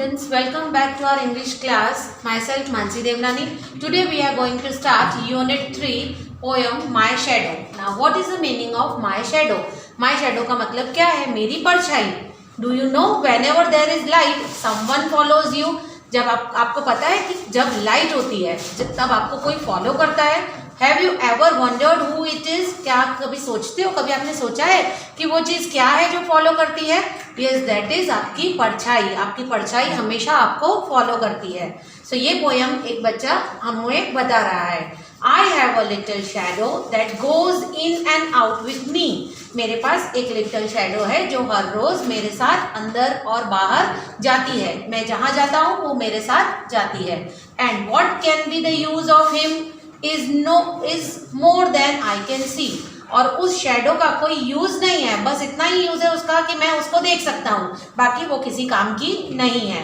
students, welcome back to our English class. Myself Mansi Devnani. Today we are going to start Unit 3 poem My Shadow. Now what is the meaning of My Shadow? My Shadow का मतलब क्या है? मेरी परछाई. Do you know whenever there is light, someone follows you? जब आपको पता है कि जब लाइट होती है तब आपको कोई फॉलो करता है. Have you ever wondered who it is? क्या कभी सोचते हो, कभी आपने सोचा है कि वो चीज़ क्या है जो फॉलो करती है? यस, दैट इज आपकी परछाई. आपकी परछाई हमेशा आपको फॉलो करती है. सो ये पोयम एक बच्चा हमें बता रहा है. I have a little shadow that goes in and out with me. मेरे पास एक लिटिल शैडो है जो हर रोज मेरे साथ अंदर और बाहर जाती है. मैं जहाँ जाता हूँ वो मेरे साथ जाती है. And what can be the use of him is more than I can see. और उस शैडो का कोई यूज नहीं है, बस इतना ही यूज है उसका कि मैं उसको देख सकता हूँ, बाकी वो किसी काम की नहीं है.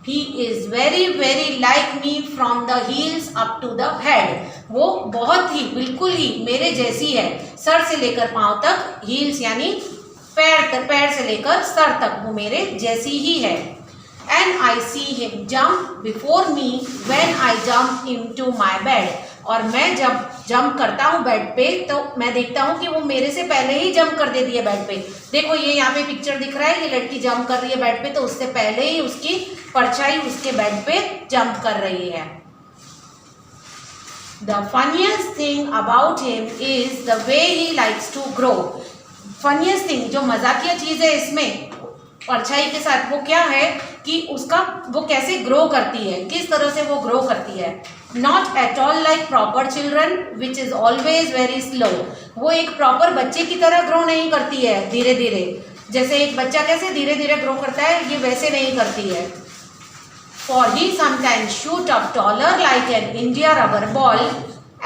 He is very very like me from the heels up to the head. वो बहुत ही बिल्कुल ही मेरे जैसी है, सर से लेकर पाँव तक. हील्स यानी पैर से लेकर सर तक वो मेरे जैसी ही है. And I see him jump before me when I jump into my bed. और मैं जब जंप करता हूँ बेड पे तो मैं देखता हूँ कि वो मेरे से पहले ही जंप कर देती है बेड पे. देखो ये यहाँ पे पिक्चर दिख रहा है, ये लड़की जंप कर रही है बेड पे, तो उससे पहले ही उसकी परछाई उसके बेड पे जंप कर रही है. The funniest thing about him is the way he likes to grow. Funniest thing, जो मजाकिया चीज़ है इसमें परछाई के साथ, वो क्या है कि उसका वो कैसे ग्रो करती है, किस तरह से वो ग्रो करती है. Not at all like proper children which is always very slow. वो एक प्रॉपर बच्चे की तरह ग्रो नहीं करती है धीरे धीरे. जैसे एक बच्चा कैसे धीरे धीरे ग्रो करता है, ये वैसे नहीं करती है. For he sometimes shoot up taller like an India rubber ball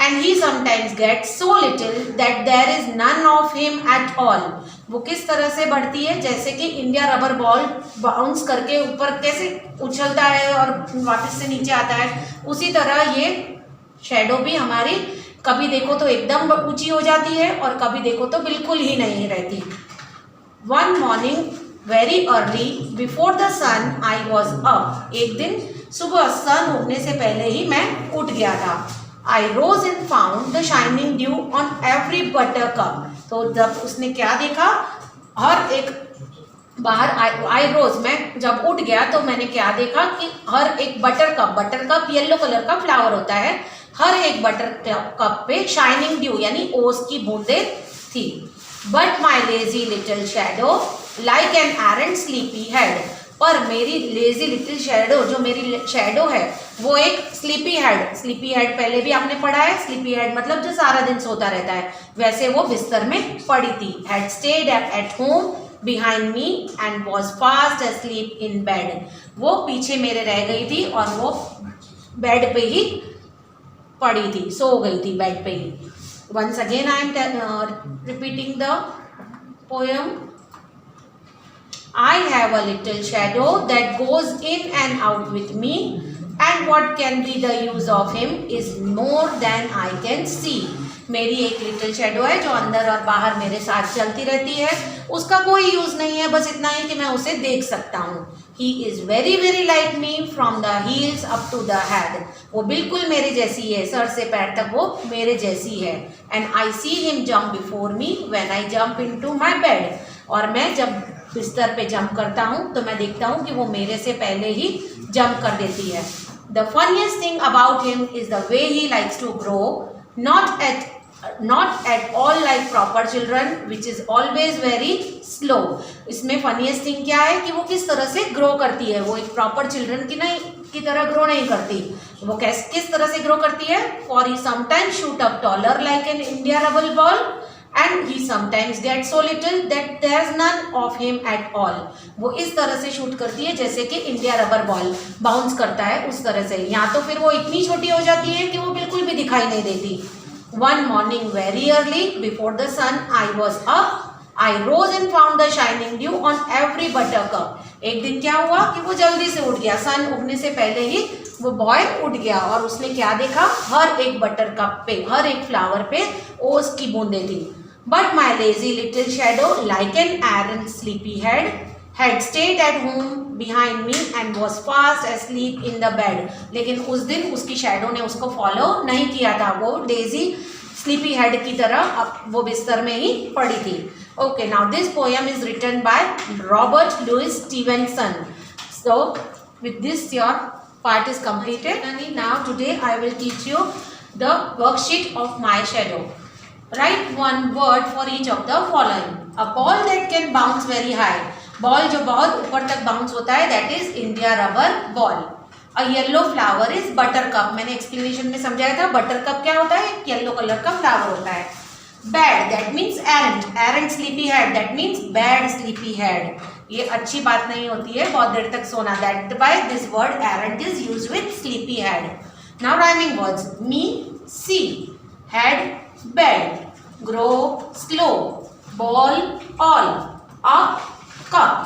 and he sometimes gets so little that there is none of him at all. वो किस तरह से बढ़ती है, जैसे कि इंडिया रबर बॉल बाउंस करके ऊपर कैसे उछलता है और वापस से नीचे आता है, उसी तरह ये शैडो भी हमारी कभी देखो तो एकदम ऊंची हो जाती है और कभी देखो तो बिल्कुल ही नहीं रहती. One morning very early before the sun I was up. एक दिन सुबह सन उगने से पहले ही मैं उठ गया था. I rose and found the shining dew on every buttercup. तो जब उसने क्या देखा, हर एक बाहर आई रोज, मैं जब उठ गया तो मैंने क्या देखा कि हर एक बटरकप येलो कलर का फ्लावर होता है, हर एक बटरकप पे शाइनिंग ड्यू यानी ओस की बूंदे थी. But my lazy little shadow like an arrant sleepy head. पर मेरी लेजी लिटिल शैडो, जो मेरी शैडो है, वो एक स्लीपी हेड पहले भी आपने पढ़ा है. स्लीपी हेड मतलब जो सारा दिन सोता रहता है, वैसे वो बिस्तर में पड़ी थी. Had stayed at home behind me and was fast asleep in bed. वो पीछे मेरे रह गई थी और वो बेड पे ही पड़ी थी, सो गई थी बेड पे ही. Once again I am repeating the poem. I have a little shadow that goes in and out with me, and what can be the use of him is more than I can see. मेरी एक little shadow है जो अंदर और बाहर मेरे साथ चलती रहती है, उसका कोई यूज नहीं है, बस इतना ही कि मैं उसे देख सकता हूँ. He is very very like me from the heels up to the head. वो बिल्कुल मेरे जैसी है, सर से पैर तक वो मेरे जैसी है. And I see him jump before me when I jump into my bed. और मैं जब बिस्तर पे जंप करता हूँ तो मैं देखता हूँ कि वो मेरे से पहले ही जंप कर देती है. The funniest thing about him is the way he likes to grow, not at all like proper children which is always very slow. इसमें funniest thing क्या है कि वो किस तरह से ग्रो करती है. वो एक प्रॉपर चिल्ड्रन की तरह ग्रो नहीं करती. वो किस तरह से ग्रो करती है. For he sometimes shoot up taller like an India rubber ball and he sometimes gets so little that there's none of him at all. वो इस तरह से शूट करती है जैसे कि इंडिया रबर बॉल बाउंस करता है, उस तरह से. यहाँ तो फिर वो इतनी छोटी हो जाती है कि वो बिल्कुल भी दिखाई नहीं देती. One morning very early before the sun I was up. I rose and found the shining dew on every buttercup. एक दिन क्या हुआ कि वो जल्दी से उठ गया, सन उगने से पहले ही वो बॉय उठ गया और उसने क्या देखा, हर एक बटरकप पे, हर एक फ्लावर पे ओस की बूंदें थी. But my lazy little shadow like an errant sleepy head had stayed at home behind me and was fast asleep in the bed. लेकिन उस दिन उसकी शैडो ने उसको फॉलो नहीं किया था, वो डेजी स्लीपी हेड की तरह अब वो बिस्तर में ही पड़ी थी. Okay, now this poem is written by Robert Louis Stevenson. So with this your part is completed. And now today I will teach you the worksheet of my shadow. Write one word for each of the following. A ball that can bounce very high. Ball जो बहुत ऊपर तक bounce होता है, that is India rubber ball. A yellow flower is butter cup. मैंने explanation में समझाया था बटर कप क्या होता है, येलो कलर का फ्लावर होता है. Bad that means arrant. Arrant sleepy head that means bad sleepy head. ये अच्छी बात नहीं होती है बहुत देर तक सोना. That by this word arrant is used with sleepy head. Now rhyming words. Me see, head bed, grow slow, ball all, a cup.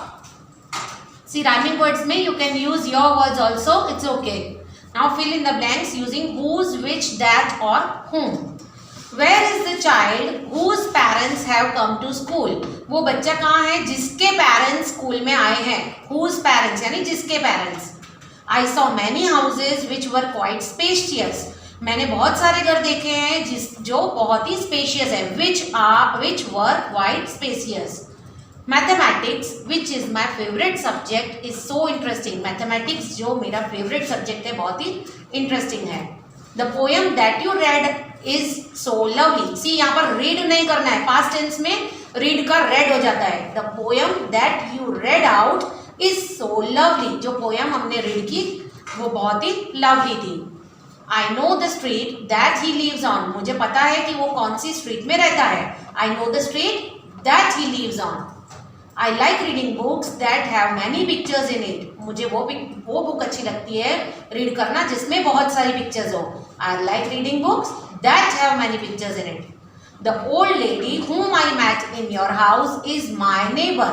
See, rhyming words में you can use your words also, it's okay. Now fill in the blanks using whose, which, that or whom. Where is the child whose parents have come to school? वो बच्चा कहाँ है जिसके parents school में आए हैं. whose parents यानी जिसके parents. I saw many houses which were quite spacious. मैंने बहुत सारे घर देखे हैं जो बहुत ही स्पेशियस है. which were quite spacious. Mathematics which is my favourite subject is so interesting. Mathematics जो मेरा फेवरेट सब्जेक्ट है बहुत ही इंटरेस्टिंग है. The poem that you read is so lovely. See यहाँ पर रीड नहीं करना है, पास्ट टेंस में रीड का रेड हो जाता है. The poem that you read out is so lovely. जो पोएम हमने रीड की वो बहुत ही लवली थी. I know the street that he lives on. मुझे पता है कि वो कौन सी स्ट्रीट में रहता है. I know the street that he lives on. I like reading books that have many pictures in it. मुझे वो बुक अच्छी लगती है रीड करना जिसमें बहुत सारी पिक्चर्स हो. I like reading books that have many pictures in it. The old lady whom I met in your house is my neighbor.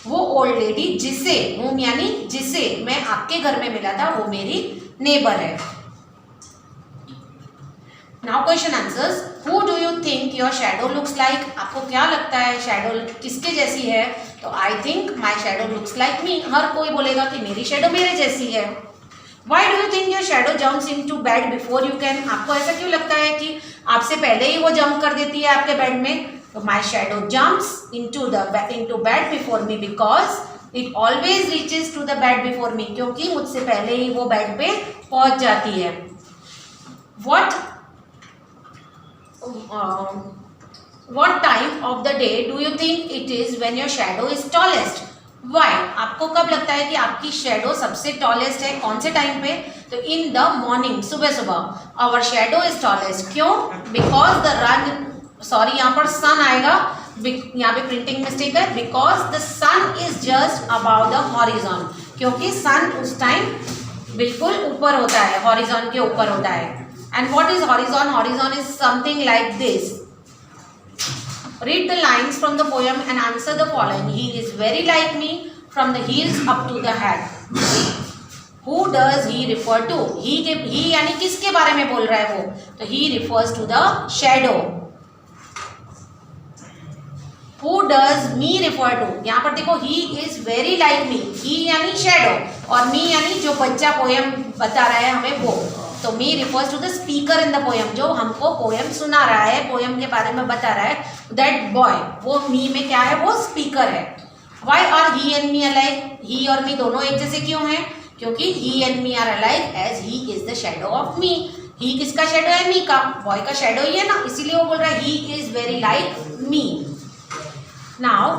वो old lady जिसे, whom यानी जिसे मैं आपके घर में मिला था वो मेरी नेबर है. Now question answers. Who do you think your shadow looks like? आपको क्या लगता है शैडो किसके जैसी है? तो I think my shadow looks like me. हर कोई बोलेगा कि मेरी शैडो मेरे जैसी है. Why do you think your shadow jumps into bed before you can? आपको ऐसा क्यों लगता है कि आपसे पहले ही वो जंप कर देती है आपके बेड में? तो my shadow jumps into bed before me because it always reaches to the bed before me. क्योंकि मुझसे पहले ही वो बेड पे पहुंच जाती है. What time of the day do you think it is when your shadow is tallest? Why? आपको कब लगता है कि आपकी शैडो सबसे टॉलेस्ट है, कौन से टाइम पे? तो इन द मॉर्निंग, सुबह सुबह. Our shadow is tallest. क्यों? बिकॉज यहाँ पर सन आएगा, यहाँ पे प्रिंटिंग मिस्टेक है. Because the sun is just about the horizon. क्योंकि सन उस टाइम बिल्कुल ऊपर होता है, हॉरिजॉन के ऊपर होता है. And what is horizon? Horizon is something like this. Read the lines from the poem and answer the following. He is very like me from the heels up to the head. Who does he refer to? He यानी किसके बारे में बोल रहा है वो? तो he refers to the shadow. Who does me refer to? यहाँ पर देखो he is very like me. He यानी shadow और me यानी जो बच्चा पोएम बता रहा है हमें वो. तो me refers to the speaker in the poem. जो हमको पोएम सुना रहा है, पोएम के बारे में बता रहा है, दैट बॉय, वो मी में क्या है, वो स्पीकर है. Why are he and me alike? He और मी दोनों एक जैसे क्यों हैं? क्योंकि he and me are alike as he is the shadow of me. He किसका शैडो है? मी का. बॉय का शैडो ही है ना, इसीलिए वो बोल रहा है he is very like me. Now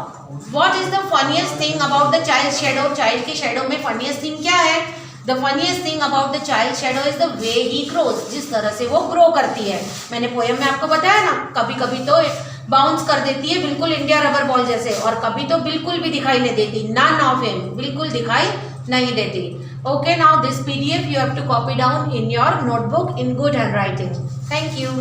what is the funniest thing about the child shadow? Child के शैडो में फनीएस्ट थिंग क्या है? The funniest thing about the child shadow is the way he grows. जिस तरह से वो grow करती है. मैंने पोएम में आपको बताया ना, कभी कभी तो बाउंस कर देती है बिल्कुल इंडिया रबर बॉल जैसे, और कभी तो बिल्कुल भी दिखाई नहीं देती. नन ऑफ हिम, बिल्कुल दिखाई नहीं देती. Okay, now this PDF you have to copy down in your notebook in good handwriting. Thank you.